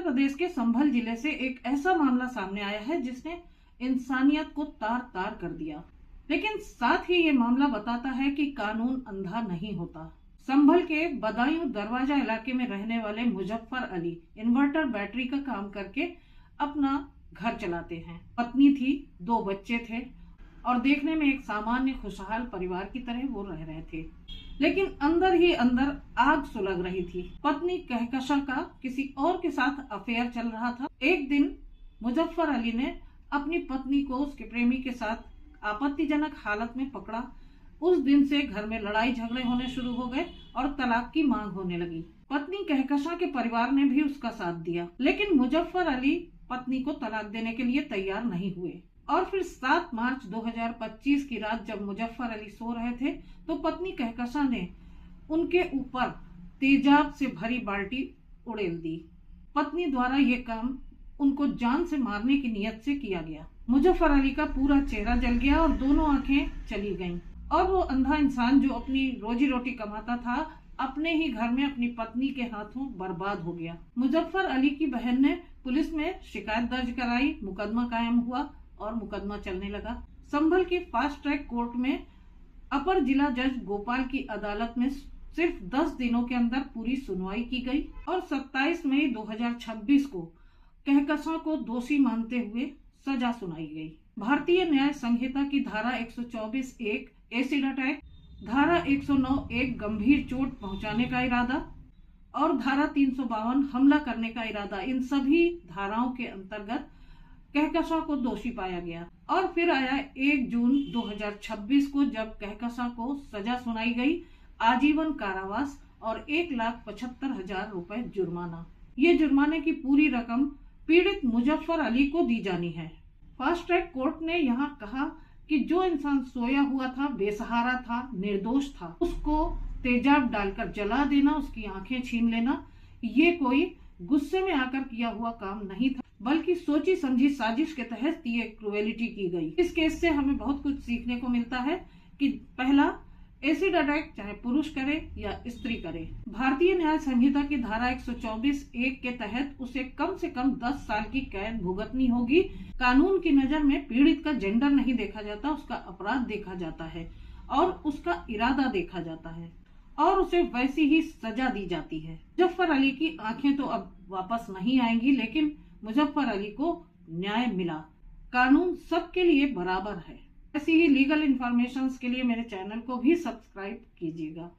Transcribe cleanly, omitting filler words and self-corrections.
प्रदेश के संभल जिले से एक ऐसा मामला सामने आया है जिसने इंसानियत को तार तार कर दिया, लेकिन साथ ही ये मामला बताता है कि कानून अंधा नहीं होता। संभल के बदायूं दरवाजा इलाके में रहने वाले मुजफ्फर अली इन्वर्टर बैटरी का काम करके अपना घर चलाते हैं। पत्नी थी, 2 बच्चे थे और देखने में एक सामान्य खुशहाल परिवार की तरह वो रह रहे थे, लेकिन अंदर ही अंदर आग सुलग रही थी। पत्नी कहकशा का किसी और के साथ अफेयर चल रहा था। एक दिन मुजफ्फर अली ने अपनी पत्नी को उसके प्रेमी के साथ आपत्तिजनक हालत में पकड़ा। उस दिन से घर में लड़ाई झगड़े होने शुरू हो गए और तलाक की मांग होने लगी। पत्नी कहकशा के परिवार ने भी उसका साथ दिया, लेकिन मुजफ्फर अली पत्नी को तलाक देने के लिए तैयार नहीं हुए। और फिर 7 मार्च 2025 की रात जब मुजफ्फर अली सो रहे थे तो पत्नी कहकशा ने उनके ऊपर तेजाब से भरी बाल्टी उड़ेल दी। पत्नी द्वारा ये काम उनको जान से मारने की नियत से किया गया। मुजफ्फर अली का पूरा चेहरा जल गया और दोनों आंखें चली गईं और वो अंधा इंसान जो अपनी रोजी रोटी कमाता था अपने ही घर में अपनी पत्नी के हाथों बर्बाद हो गया। मुजफ्फर अली की बहन ने पुलिस में शिकायत दर्ज कराई, मुकदमा कायम हुआ और मुकदमा चलने लगा। संभल की फास्ट ट्रैक कोर्ट में अपर जिला जज गोपाल की अदालत में सिर्फ 10 दिनों के अंदर पूरी सुनवाई की गई और 27 मई 2026 को कहकशा को दोषी मानते हुए सजा सुनाई गई। भारतीय न्याय संहिता की धारा 124(1) एसिड अटैक, धारा 109(1) गंभीर चोट पहुंचाने का इरादा और धारा 352 हमला करने का इरादा, इन सभी धाराओं के अंतर्गत कहकशा को दोषी पाया गया। और फिर आया 1 जून 2026 को जब कहकशा को सजा सुनाई गई, आजीवन कारावास और 1,75,000 रुपए जुर्माना। ये जुर्माने की पूरी रकम पीड़ित मुजफ्फर अली को दी जानी है। फास्ट ट्रैक कोर्ट ने यहाँ कहा कि जो इंसान सोया हुआ था, बेसहारा था, निर्दोष था, उसको तेजाब डालकर जला देना, उसकी आंखें छीन लेना, ये कोई गुस्से में आकर किया हुआ काम नहीं था, बल्कि सोची समझी साजिश के तहत ये क्रूएलिटी की गई। इस केस से हमें बहुत कुछ सीखने को मिलता है कि पहला, एसिड अटैक चाहे पुरुष करे या स्त्री करे, भारतीय न्याय संहिता की धारा 124(1) के तहत उसे कम से कम 10 साल की कैद भुगतनी होगी। कानून की नजर में पीड़ित का जेंडर नहीं देखा जाता, उसका अपराध देखा जाता है और उसका इरादा देखा जाता है और उसे वैसी ही सजा दी जाती है। मुजफ्फर अली की आंखें तो अब वापस नहीं आएंगी, लेकिन मुजफ्फर अली को न्याय मिला। कानून सबके लिए बराबर है। ऐसी ही लीगल इन्फॉर्मेशन के लिए मेरे चैनल को भी सब्सक्राइब कीजिएगा।